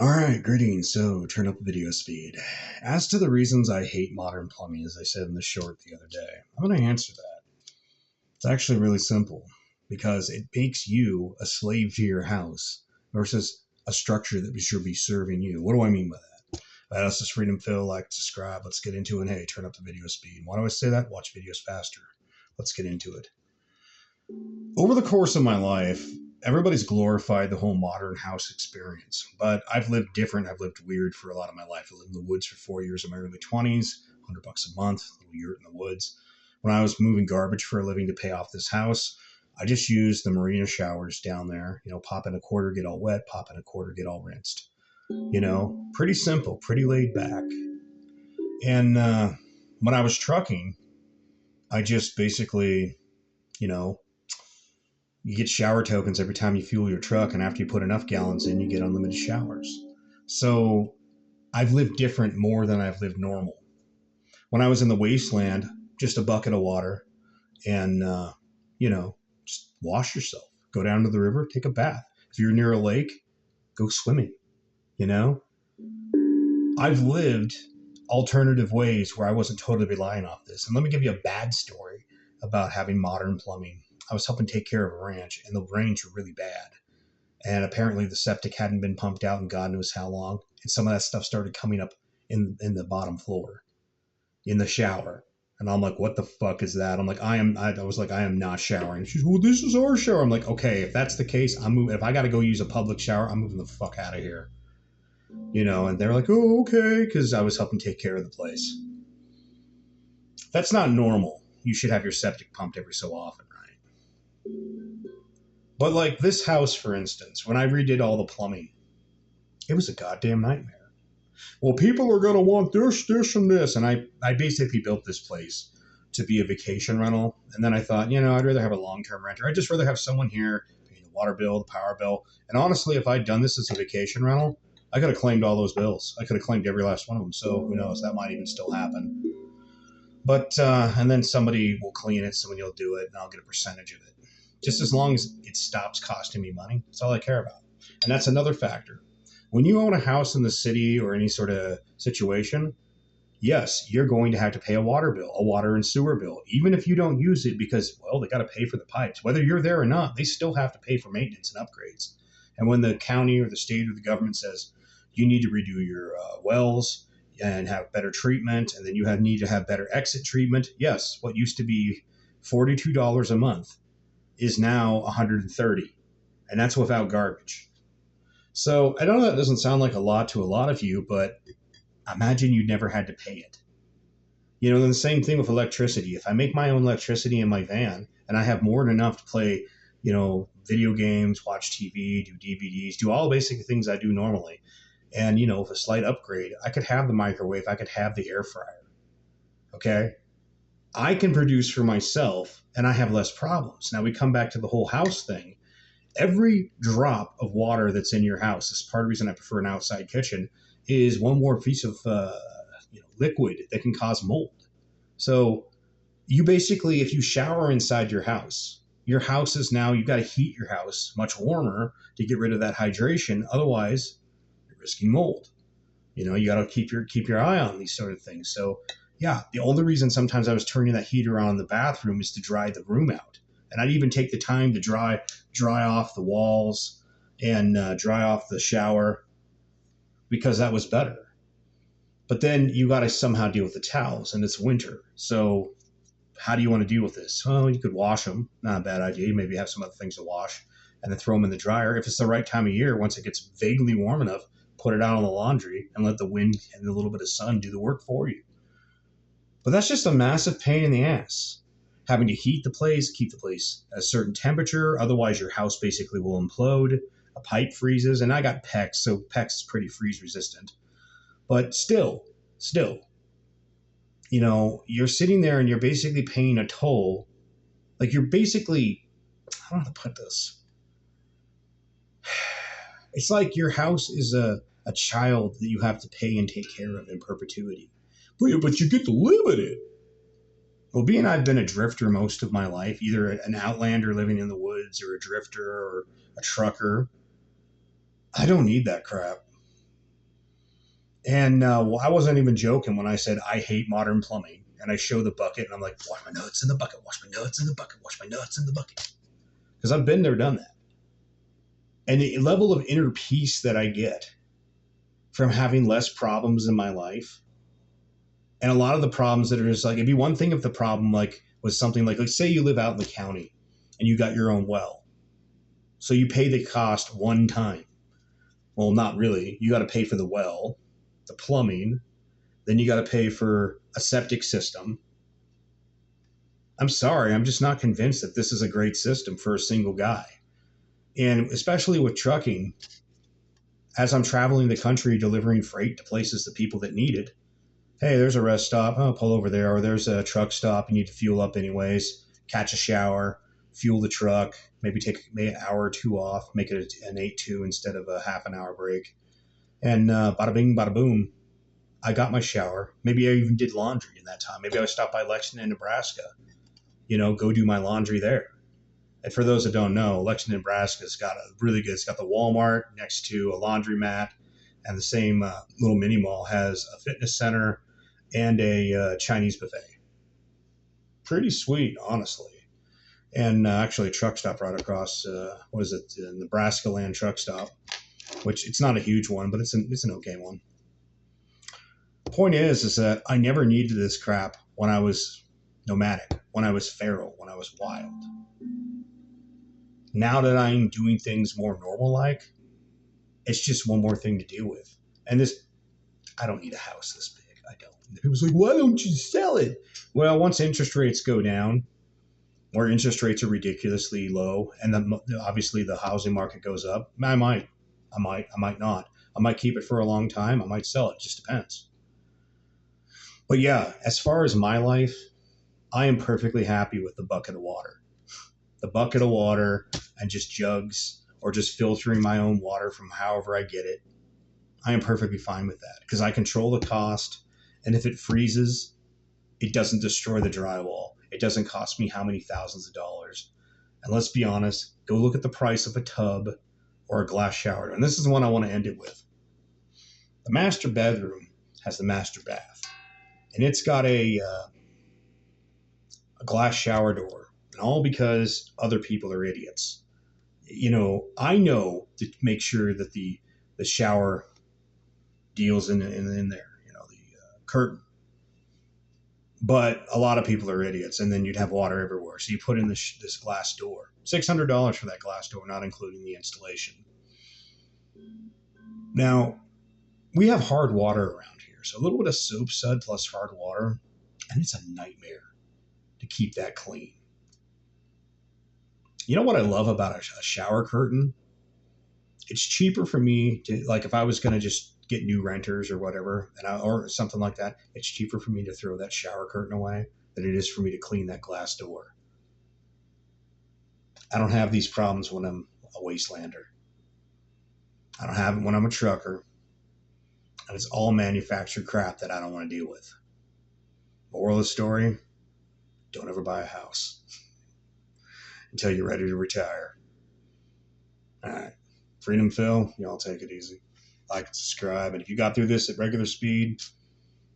Alright, greetings. So, turn up the video speed. As to the reasons I hate modern plumbing, as I said in the short the other day, I'm going to answer that. It's actually really simple because it makes you a slave to your house versus a structure that should be serving you. What do I mean by that? That's just Freedom Phil, like, subscribe. Let's get into it. And hey, turn up the video speed. Why do I say that? Watch videos faster. Let's get into it. Over the course of my life, everybody's glorified the whole modern house experience, but I've lived different. I've lived weird for a lot of my life. I lived in the woods for 4 years in my early 20s, $100 a month, a little yurt in the woods. When I was moving garbage for a living to pay off this house, I just used the marina showers down there. Pop in a quarter, get all wet, pop in a quarter, get all rinsed. Pretty simple, pretty laid back. And when I was trucking, I just basically, you know, you get shower tokens every time you fuel your truck, and after you put enough gallons in, you get unlimited showers. So I've lived different more than I've lived normal. When I was in the wasteland, just a bucket of water and, just wash yourself. Go down to the river, take a bath. If you're near a lake, go swimming, you know? I've lived alternative ways where I wasn't totally relying off this. And let me give you a bad story about having modern plumbing. I was helping take care of a ranch, and the rains were really bad. And apparently the septic hadn't been pumped out in God knows how long. And some of that stuff started coming up in the bottom floor, in the shower. And I'm like, what the fuck is that? I'm like, I was like, I am not showering. She's, well, this is our shower. I'm like, okay, if that's the case, I'm moving. If I got to go use a public shower, I'm moving the fuck out of here. And they're like, oh, okay, because I was helping take care of the place. That's not normal. You should have your septic pumped every so often, right? But like this house, for instance, when I redid all the plumbing, it was a goddamn nightmare. Well, people are going to want this, and this. And I basically built this place to be a vacation rental. And then I thought, I'd rather have a long-term renter. I'd just rather have someone here paying the water bill, the power bill. And honestly, if I'd done this as a vacation rental, I could have claimed all those bills. I could have claimed every last one of them. So who knows? That might even still happen. But, and then somebody will clean it, somebody will do it, and I'll get a percentage of it. Just as long as it stops costing me money. That's all I care about. And that's another factor. When you own a house in the city or any sort of situation, yes, you're going to have to pay a water bill, a water and sewer bill, even if you don't use it because, well, they got to pay for the pipes. Whether you're there or not, they still have to pay for maintenance and upgrades. And when the county or the state or the government says you need to redo your wells and have better treatment, and then you need to have better exit treatment, yes, what used to be $42 a month is now $130, and that's without garbage. So I know that doesn't sound like a lot to a lot of you, but imagine you never had to pay it. The same thing with electricity. If I make my own electricity in my van and I have more than enough to play, video games, watch TV, do DVDs, do all basic things I do normally, and, with a slight upgrade, I could have the microwave, I could have the air fryer. Okay? I can produce for myself and I have less problems. Now we come back to the whole house thing. Every drop of water that's in your house, this is part of the reason I prefer an outside kitchen, is one more piece of liquid that can cause mold. So you basically, if you shower inside your house is now, you've got to heat your house much warmer to get rid of that hydration. Otherwise, you're risking mold. You got to keep your eye on these sort of things. So yeah, the only reason sometimes I was turning that heater on in the bathroom is to dry the room out. And I'd even take the time to dry off the walls and dry off the shower because that was better. But then you got to somehow deal with the towels, and it's winter. So how do you want to deal with this? Well, you could wash them. Not a bad idea. You maybe have some other things to wash and then throw them in the dryer. If it's the right time of year, once it gets vaguely warm enough, put it out on the laundry and let the wind and a little bit of sun do the work for you. But that's just a massive pain in the ass. Having to heat the place, keep the place at a certain temperature. Otherwise, your house basically will implode. A pipe freezes. And I got PEX, so PEX is pretty freeze resistant. But still, you're sitting there and you're basically paying a toll. Like you're basically, I don't know how to put this. It's like your house is a child that you have to pay and take care of in perpetuity. But you get to live in it. Well, being I've been a drifter most of my life, either an outlander living in the woods or a drifter or a trucker, I don't need that crap. And I wasn't even joking when I said I hate modern plumbing. And I show the bucket and I'm like, wash my nuts in the bucket, wash my nuts in the bucket, wash my nuts in the bucket. Because I've been there, done that. And the level of inner peace that I get from having less problems in my life. And a lot of the problems that are just like, it'd be one thing if the problem like was something like say you live out in the county and you got your own well. So you pay the cost one time. Well, not really. You got to pay for the well, the plumbing, then you got to pay for a septic system. I'm sorry, I'm just not convinced that this is a great system for a single guy. And especially with trucking, as I'm traveling the country delivering freight to places, the people that need it, hey, there's a rest stop. Oh, pull over there. Or there's a truck stop. You need to fuel up anyways. Catch a shower, fuel the truck, maybe take an hour or two off, make it an 8-2 instead of a half an hour break. And bada bing, bada boom, I got my shower. Maybe I even did laundry in that time. Maybe I stopped by Lexington, Nebraska, go do my laundry there. And for those that don't know, Lexington, Nebraska's got a really good, it's got the Walmart next to a laundromat, and the same little mini mall has a fitness center and a Chinese buffet. Pretty sweet, honestly. And actually a truck stop right across, Nebraska Land Truck Stop, which it's not a huge one, but it's an okay one. The point is that I never needed this crap when I was nomadic, when I was feral, when I was wild. Now that I'm doing things more normal-like, it's just one more thing to deal with. And I don't need a house this big. I don't. It was like, why don't you sell it? Well, once interest rates go down, or interest rates are ridiculously low, and then obviously the housing market goes up, I might not. I might keep it for a long time. I might sell it. It just depends. But yeah, as far as my life, I am perfectly happy with the bucket of water. The bucket of water and just jugs or just filtering my own water from however I get it. I am perfectly fine with that because I control the cost. And if it freezes, it doesn't destroy the drywall. It doesn't cost me how many thousands of dollars. And let's be honest, go look at the price of a tub or a glass shower. And this is the one I want to end it with. The master bedroom has the master bath. And it's got a glass shower door. And all because other people are idiots. I know to make sure that the shower deals in there, the curtain. But a lot of people are idiots, and then you'd have water everywhere. So you put in this glass door. $600 for that glass door, not including the installation. Now, we have hard water around here. So a little bit of soap sud plus hard water, and it's a nightmare to keep that clean. You know what I love about a shower curtain? It's cheaper for me to, like, if I was going to just get new renters or whatever, or something like that, it's cheaper for me to throw that shower curtain away than it is for me to clean that glass door. I don't have these problems when I'm a wastelander. I don't have it when I'm a trucker. And it's all manufactured crap that I don't want to deal with. Moral of the story, don't ever buy a house until you're ready to retire. All right. Freedom Phil, y'all take it easy. Like and subscribe. And if you got through this at regular speed,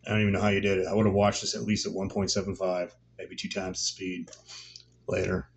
I don't even know how you did it. I would have watched this at least at 1.75, maybe 2 times the speed. Later.